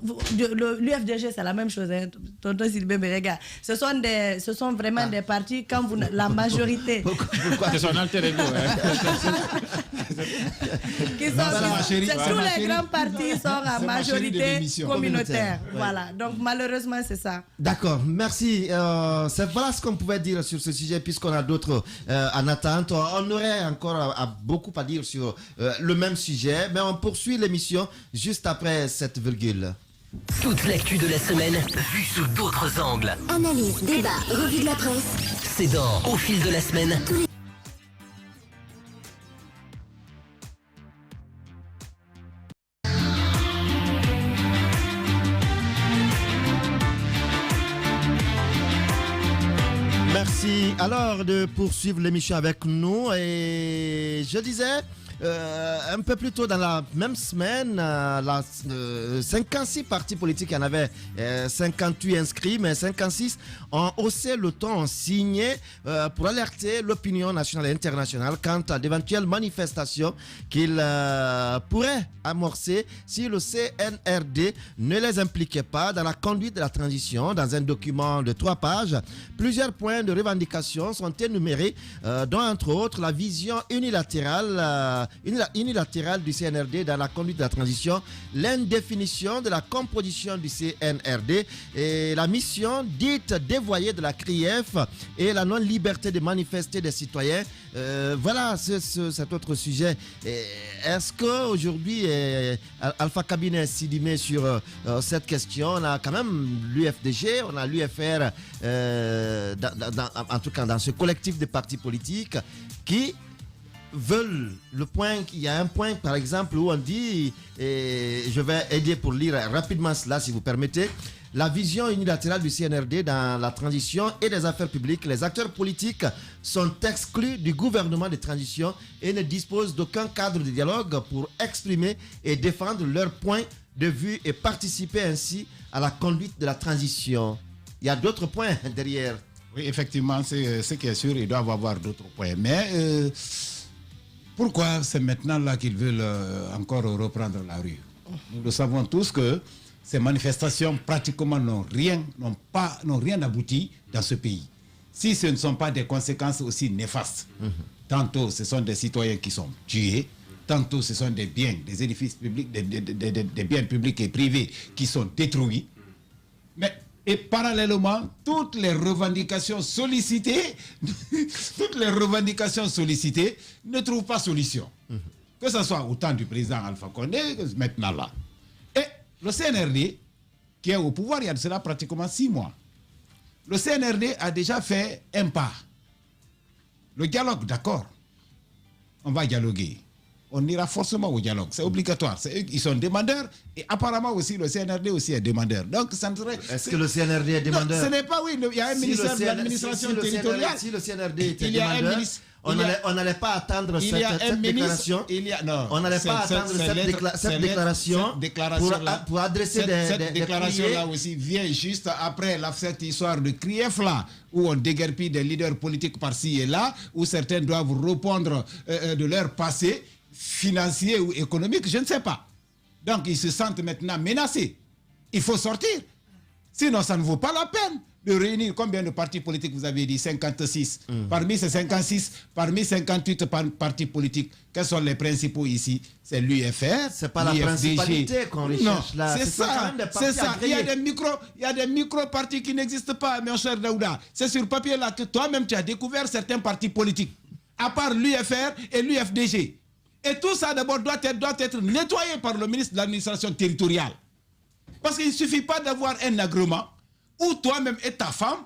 l'UFDG, c'est la même chose. Hein. Tonton Sylvain Berega. Ce sont vraiment des partis, quand la majorité... Pourquoi c'est son alter ego, tous les grands partis sont à majorité communautaire. Voilà. Donc, malheureusement, c'est ça. D'accord. Merci. C'est voilà ce qu'on pouvait dire sur ce sujet, puisqu'on a d'autres en attente. On aurait encore beaucoup à dire sur le même sujet, mais on poursuit l'émission juste après cette virgule. Toute l'actu de la semaine, vue sous d'autres angles. Analyse, débat, revue de la presse. C'est dans Au fil de la semaine. Merci. Alors, de poursuivre l'émission avec nous. Et je disais... un peu plus tôt dans la même semaine, 56 partis politiques, il y en avait 58 inscrits, mais 56 ont haussé le ton, ont signé pour alerter l'opinion nationale et internationale quant à d'éventuelles manifestations qu'ils pourraient amorcer si le CNRD ne les impliquait pas dans la conduite de la transition. Dans un document de 3 pages, plusieurs points de revendication sont énumérés, dont entre autres la vision unilatérale du CNRD dans la conduite de la transition, l'indéfinition de la composition du CNRD et la mission dite dévoyée de la CRIEF et la non-liberté de manifester des citoyens. Voilà cet autre sujet. Est-ce qu'aujourd'hui, Alpha Cabinet Sidimé sur cette question, on a quand même l'UFDG, on a l'UFR, en tout cas dans ce collectif de partis politiques qui veulent il y a un point par exemple où on dit, et je vais aider pour lire rapidement cela si vous permettez, la vision unilatérale du CNRD dans la transition et des affaires publiques. Les acteurs politiques sont exclus du gouvernement de transition et ne disposent d'aucun cadre de dialogue pour exprimer et défendre leurs points de vue et participer ainsi à la conduite de la transition. Il y a d'autres points derrière. Oui, effectivement, c'est ce qui est sûr, ils doivent avoir d'autres points. Mais pourquoi c'est maintenant là qu'ils veulent encore reprendre la rue? Nous le savons tous que ces manifestations pratiquement n'ont rien abouti dans ce pays. Si ce ne sont pas des conséquences aussi néfastes, tantôt ce sont des citoyens qui sont tués, tantôt ce sont des biens, des édifices publics, des biens publics et privés qui sont détruits. Et parallèlement, toutes les revendications sollicitées ne trouvent pas solution. Que ce soit au temps du président Alpha Condé, maintenant là. Et le CNRD, qui est au pouvoir il y a de cela pratiquement 6 mois, le CNRD a déjà fait un pas. Le dialogue, d'accord, on va dialoguer. On ira forcément au dialogue, c'est obligatoire. C'est eux qui sont demandeurs et apparemment aussi le CNRD aussi est demandeur. Donc ça ne serait... Est-ce que le CNRD est demandeur? Non, ce n'est pas, oui, il y a un ministère de l'administration territoriale. Si le CNRD était demandeur, on n'allait pas attendre cette déclaration. On n'allait pas attendre cette déclaration pour adresser cette déclaration-là aussi vient juste après cette histoire de CRIEF là, où on déguerpit des leaders politiques par-ci et là, où certains doivent répondre de leur passé financier ou économique, je ne sais pas. Donc ils se sentent maintenant menacés. Il faut sortir. Sinon, ça ne vaut pas la peine de réunir combien de partis politiques vous avez dit? 56. Parmi ces 56, parmi 58 partis politiques, quels sont les principaux ici? C'est l'UFR. C'est pas la principalité qu'on recherche là. C'est ça. C'est ça. Il y a des micro-partis qui n'existent pas, mon cher Daouda. C'est sur papier là que toi-même tu as découvert certains partis politiques, à part l'UFR et l'UFDG. Et tout ça d'abord doit être nettoyé par le ministre de l'administration territoriale. Parce qu'il ne suffit pas d'avoir un agrément où toi-même et ta femme,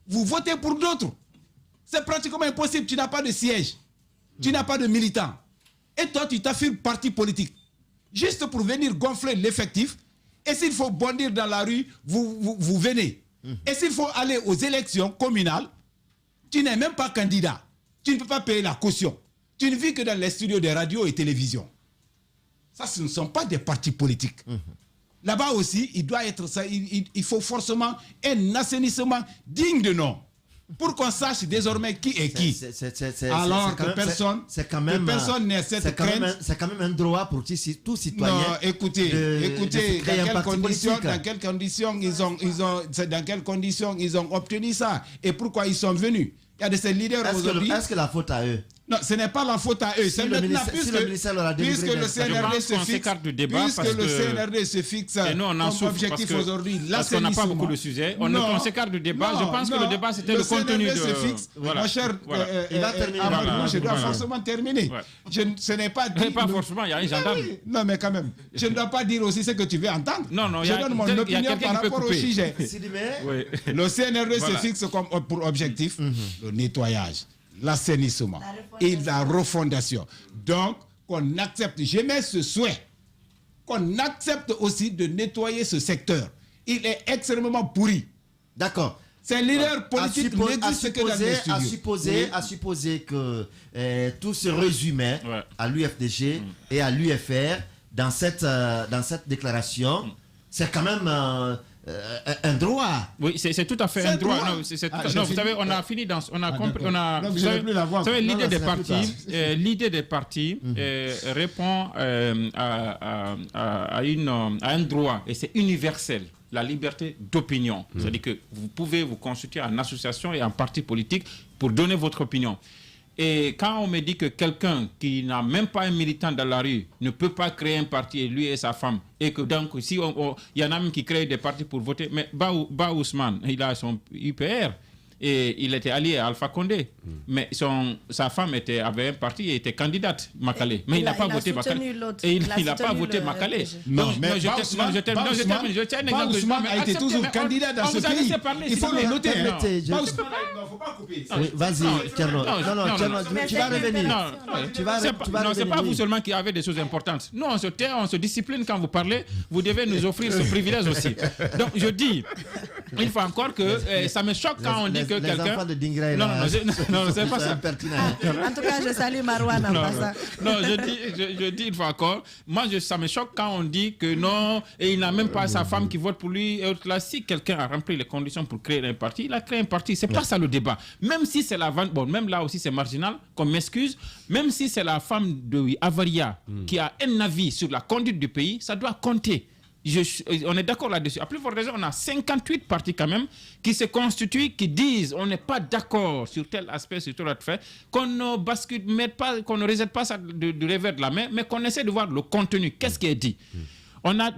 vous votez pour d'autres. C'est pratiquement impossible. Tu n'as pas de siège. Tu n'as pas de militant. Et toi, tu t'affirmes parti politique. Juste pour venir gonfler l'effectif. Et s'il faut bondir dans la rue, vous venez. Et s'il faut aller aux élections communales, tu n'es même pas candidat. Tu ne peux pas payer la caution. Tu ne vis que dans les studios de radio et télévision. Ça, ce ne sont pas des partis politiques. Là-bas aussi, il doit être ça. Il faut forcément un assainissement digne de nom. Pour qu'on sache désormais qui est qui. Alors que personne n'ait cette crainte. C'est quand même un droit pour tout citoyen. Non, écoutez, dans quelles conditions ils ont obtenu ça et pourquoi ils sont venus. Il y a de ces leaders aujourd'hui. Est-ce que la faute à eux? Non, ce n'est pas la faute à eux. C'est maintenant, puisque le CNRD se fixe comme objectif aujourd'hui, parce qu'on n'a pas beaucoup de sujets. On s'écarte du débat. Je pense que le débat, c'était le contenu de... Mon cher, il va terminer. Je dois forcément terminer. Ce n'est pas dit... Pas forcément, il y a un gendarme. Non, mais quand même. Je ne dois pas dire aussi ce que tu veux entendre. Non, je donne mon opinion par rapport au sujet. Le CNRD se fixe pour objectif le nettoyage, l'assainissement et la refondation. Donc, qu'on accepte, j'émets ce souhait, qu'on accepte aussi de nettoyer ce secteur. Il est extrêmement pourri. D'accord. Ces leaders politiques n'existent que dans les studios. À supposer que tout se résumait à l'UFDG et à l'UFR dans cette déclaration, c'est quand même... un droit. Oui, c'est tout à fait un droit. Non, vous savez, on a fini dans... Vous savez, l'idée des partis répond à un droit, et c'est universel. La liberté d'opinion. C'est-à-dire que vous pouvez vous constituer en association et en parti politique pour donner votre opinion. Et quand on me dit que quelqu'un qui n'a même pas un militant dans la rue ne peut pas créer un parti, lui et sa femme, et que donc, si il y en a même qui créent des partis pour voter, mais Ba Ousmane, il a son UPR, et il était allié à Alpha Condé. Mais sa femme avait un parti et était candidate, Makale. Mais il n'a pas voté Makale. Et il n'a pas voté Makale. Non, mais je tiens un exemple. Ousmane a été toujours candidat dans ce pays. Il faut le noter. Non, il ne faut pas couper. Vas-y, Tcherno. Non, tu vas revenir. Non, c'est pas vous seulement qui avez des choses importantes. Nous, on se tait, on se discipline quand vous parlez. Vous devez nous offrir ce privilège aussi. Donc, je dis, une fois encore que ça me choque quand on dit que quelqu'un... Les enfants de Dingra, non, c'est pas ça. En tout cas, je salue Marouane en passant. Non, je dis une fois encore, moi, ça me choque quand on dit que non, et il n'a même pas sa femme qui vote pour lui. Et autres. Là, si quelqu'un a rempli les conditions pour créer un parti, il a créé un parti. C'est pas ça le débat. Même si c'est la vente, bon, même là aussi c'est marginal, qu'on m'excuse, même si c'est la femme de Avaria qui a un avis sur la conduite du pays, ça doit compter. On est d'accord là-dessus. À plus forte raison, on a 58 partis quand même qui se constituent, qui disent on n'est pas d'accord sur tel aspect, sur tel autre fait, qu'on ne bascule, qu'on ne rejette pas ça du revers de la main, mais qu'on essaie de voir le contenu. Qu'est-ce qui est dit?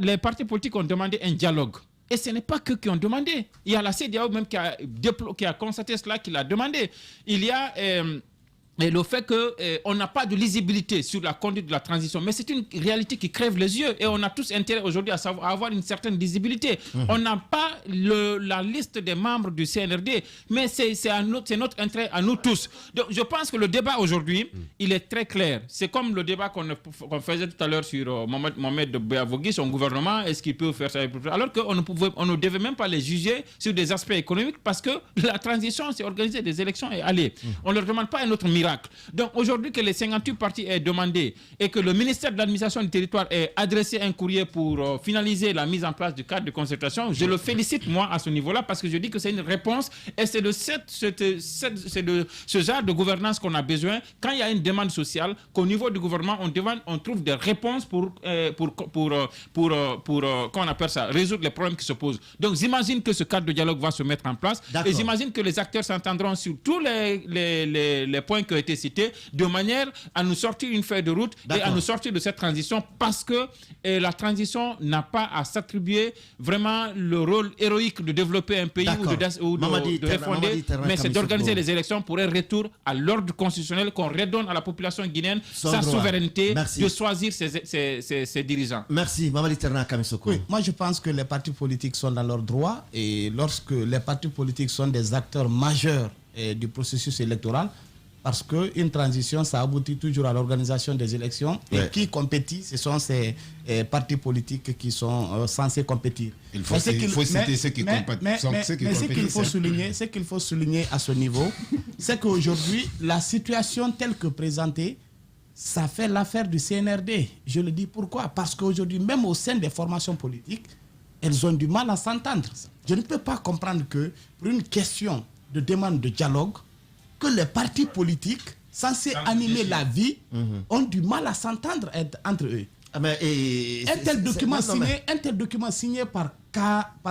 Les partis politiques ont demandé un dialogue. Et ce n'est pas qu'eux qui ont demandé. Il y a la CEDEAO même qui a constaté cela, qui l'a demandé. Il y a... Et le fait qu'on n'a pas de lisibilité sur la conduite de la transition, mais c'est une réalité qui crève les yeux et on a tous intérêt aujourd'hui à avoir une certaine lisibilité. On n'a pas la liste des membres du CNRD, mais c'est notre intérêt à nous tous. Donc je pense que le débat aujourd'hui, il est très clair. C'est comme le débat qu'on faisait tout à l'heure sur Mohamed Beavogui, son gouvernement, est-ce qu'il peut faire ça? Alors qu'on ne devait même pas les juger sur des aspects économiques parce que la transition, c'est organiser des élections et aller. On ne leur demande pas un autre miracle. Donc aujourd'hui que les 58 partis aient demandé et que le ministère de l'administration du territoire ait adressé un courrier pour finaliser la mise en place du cadre de concertation, je le félicite moi à ce niveau-là parce que je dis que c'est une réponse et c'est de ce genre de gouvernance qu'on a besoin quand il y a une demande sociale, qu'au niveau du gouvernement on trouve des réponses pour comment on appelle ça, résoudre les problèmes qui se posent. Donc j'imagine que ce cadre de dialogue va se mettre en place et j'imagine que les acteurs s'entendront sur tous les points qui ont été cités, de manière à nous sortir une feuille de route et à nous sortir de cette transition parce que la transition n'a pas à s'attribuer vraiment le rôle héroïque de développer un pays ou de refonder, mais c'est d'organiser les élections pour un retour à l'ordre constitutionnel, qu'on redonne à la population guinéenne sa souveraineté de choisir ses dirigeants. Merci. Mamadi Terna Kamisoko. Oui, moi je pense que les partis politiques sont dans leurs droits et lorsque les partis politiques sont des acteurs majeurs du processus électoral, parce qu'une transition, ça aboutit toujours à l'organisation des élections. Et qui compétit, ce sont ces partis politiques qui sont censés compétir. Il faut citer ceux qui compétent. Mais ce qu'il faut souligner à ce niveau, c'est qu'aujourd'hui, la situation telle que présentée ça fait l'affaire du CNRD. Je le dis pourquoi? Parce qu'aujourd'hui, même au sein des formations politiques, elles ont du mal à s'entendre. Je ne peux pas comprendre que, pour une question de demande de dialogue, que les partis politiques censés animer la vie ont du mal à s'entendre entre eux. Un tel document signé par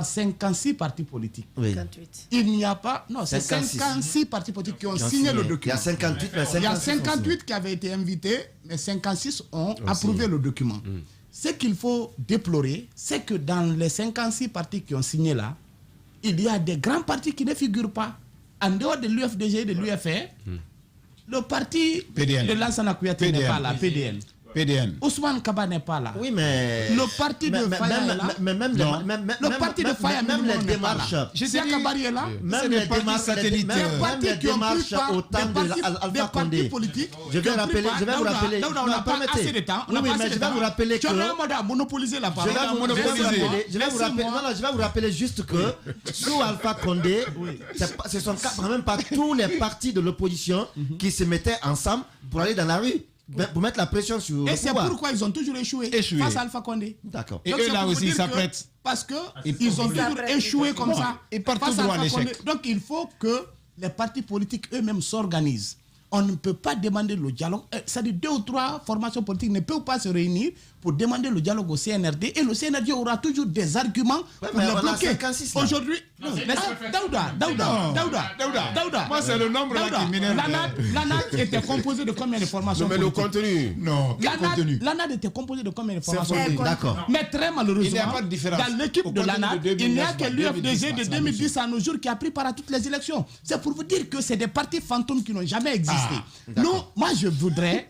56 partis politiques. Oui. 58. Il n'y a pas... Non, c'est 56 partis politiques qui ont signé le document. Il y a 58, mais 56 Il y a 58 qui avaient été invités, mais 56 ont approuvé le document. Ce qu'il faut déplorer, c'est que dans les 56 partis qui ont signé là, il y a des grands partis qui ne figurent pas. En dehors de l'UFDG et de l'UFR, le parti PDN. de Lansana Kouyaté n'est pas là, PDN. Ousmane Kaba n'est pas là. Oui, mais... Le parti de Faya est là. Le parti de Faya même les démarches... Sia Kabari est là. Même les démarches satellites, des partis qui ont pris part, au temps de Alpha Condé. Politiques. Je vais vous rappeler... Non, on n'a pas assez de temps. Oui, mais je vais vous rappeler que... Tu as un mode à monopoliser la parole. Je vais vous rappeler juste que sous Alpha Condé, ce sont quand même pas tous les partis de l'opposition qui se mettaient ensemble pour aller dans la rue. Pour mettre la pression sur le pouvoir. Et c'est pourquoi ils ont toujours échoué face à Alpha Condé. D'accord. Et eux là aussi s'apprêtent. Parce qu'ils ont toujours échoué comme ça. Et partout droit à l'échec. Donc il faut que les partis politiques eux-mêmes s'organisent. On ne peut pas demander le dialogue. C'est-à-dire 2 ou 3 formations politiques ne peuvent pas se réunir pour demander le dialogue au CNRD. Et le CNRD aura toujours des arguments pour le bloquer. Aujourd'hui, Daouda. Moi, c'est le nombre là qui m'énerve. L'ANAD était composé de combien de formations politiques? Mais le contenu. Non, quel contenu? L'ANAD était composé de combien de formations politiques? D'accord. Mais très malheureusement, il n'y a pas de différence. Dans l'équipe de l'ANAD, il n'y a que l'UFDG de 2010 à nos jours qui a pris part à toutes les élections. C'est pour vous dire que c'est des partis fantômes qui n'ont jamais existé. Non, moi je voudrais,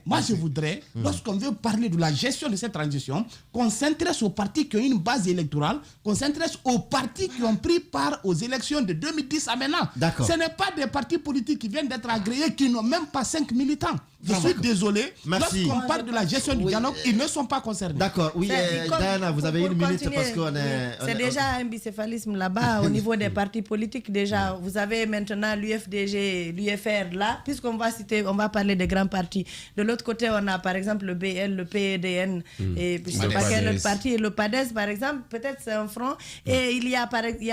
lorsqu'on veut parler de la gestion de cette transition, qu'on s'intéresse aux partis qui ont une base électorale, qu'on s'intéresse aux partis qui ont pris part aux élections de 2010 à maintenant. Ce n'est pas des partis politiques qui viennent d'être agréés, qui n'ont même pas 5 militants. Je suis désolé. Lorsqu'on parle de la gestion du dialogue, ils ne sont pas concernés. D'accord. Oui, Diana, vous avez une minute parce qu'on est... C'est déjà un bicéphalisme là-bas au niveau des partis politiques. Déjà, vous avez maintenant l'UFDG, l'UFR là, puisqu'on va citer, on va parler des grands partis. De l'autre côté, on a par exemple le BL, le PDN, et je ne sais pas quel autre parti, le PADES par exemple, peut-être c'est un front. Et il y a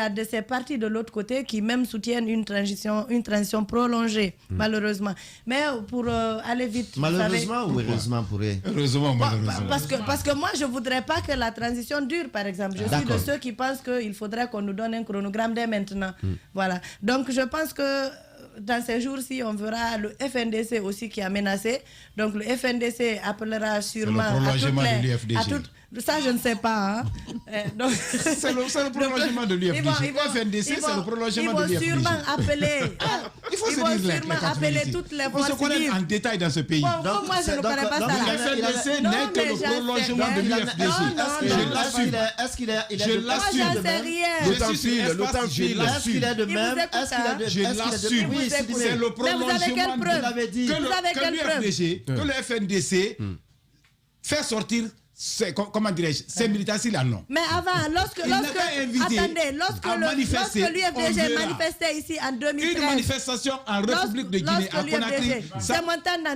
de ces partis de l'autre côté qui même soutiennent une transition prolongée, malheureusement. Mais pour aller vite. Malheureusement ou heureusement pour eux? Heureusement, malheureusement. Parce que moi, je ne voudrais pas que la transition dure, par exemple. Je suis de ceux qui pensent qu'il faudrait qu'on nous donne un chronogramme dès maintenant. Voilà. Donc, je pense que dans ces jours-ci, on verra le FNDC aussi qui a menacé. Donc, le FNDC appellera sûrement à toutes ça, je ne sais pas. C'est le prolongement de l'UFDG. FNDC, c'est le prolongement de l'UFDG. Ils vont sûrement appeler. Il faut se dire appeler toutes les forces. On se connaît en détail dans ce pays. Moi, je ne connais pas ça. FNDC n'est que le prolongement de l'UFDG. Je l'assume. Est-ce qu'il est Je l'assume. Moi, j'en sais rien. L'OTAN file. Est-ce qu'il est de même? Je l'assume. C'est le prolongement que le FNDC fait sortir. Comment dirais-je, ces militants-ci là, non. Mais avant, lorsque l'UFDG manifestait ici en 2013, une manifestation en République de Guinée, à Conakry,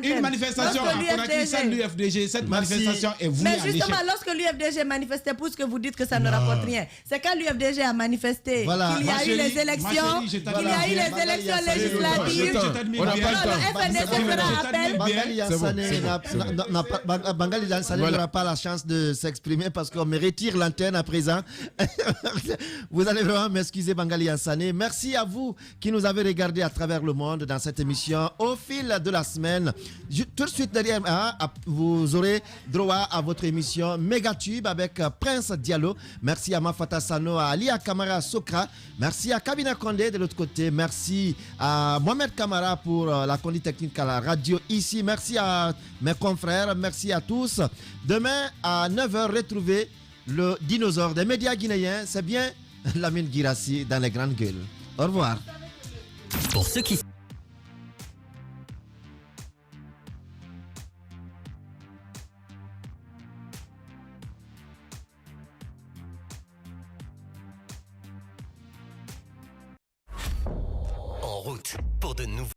une manifestation à Conakry sans l'UFDG, cette manifestation est vouée à l'échec. Mais justement, lorsque l'UFDG manifestait, puisque vous dites que ça ne rapporte rien, c'est quand l'UFDG a manifesté qu'il y a eu les élections, législatives. Le FNDC fera appel. Bangali Yansane n'aura pas la chance de s'exprimer parce qu'on me retire l'antenne à présent. Vous allez vraiment m'excuser, Bangali Yansane. Merci à vous qui nous avez regardé à travers le monde dans cette émission au fil de la semaine. Tout de suite derrière, vous aurez droit à votre émission Megatube avec Prince Diallo. Merci à Mafata Sano, à Alia Kamara Sokra. Merci à Kabina Kondé de l'autre côté. Merci à Mohamed Kamara pour la conduite technique à la radio ici. Merci à mes confrères. Merci à tous. Demain à 9h, retrouvez le dinosaure des médias guinéens. C'est bien Lamine Girassi dans les grandes gueules. Au revoir. Pour ceux qui... En route pour de nouveaux...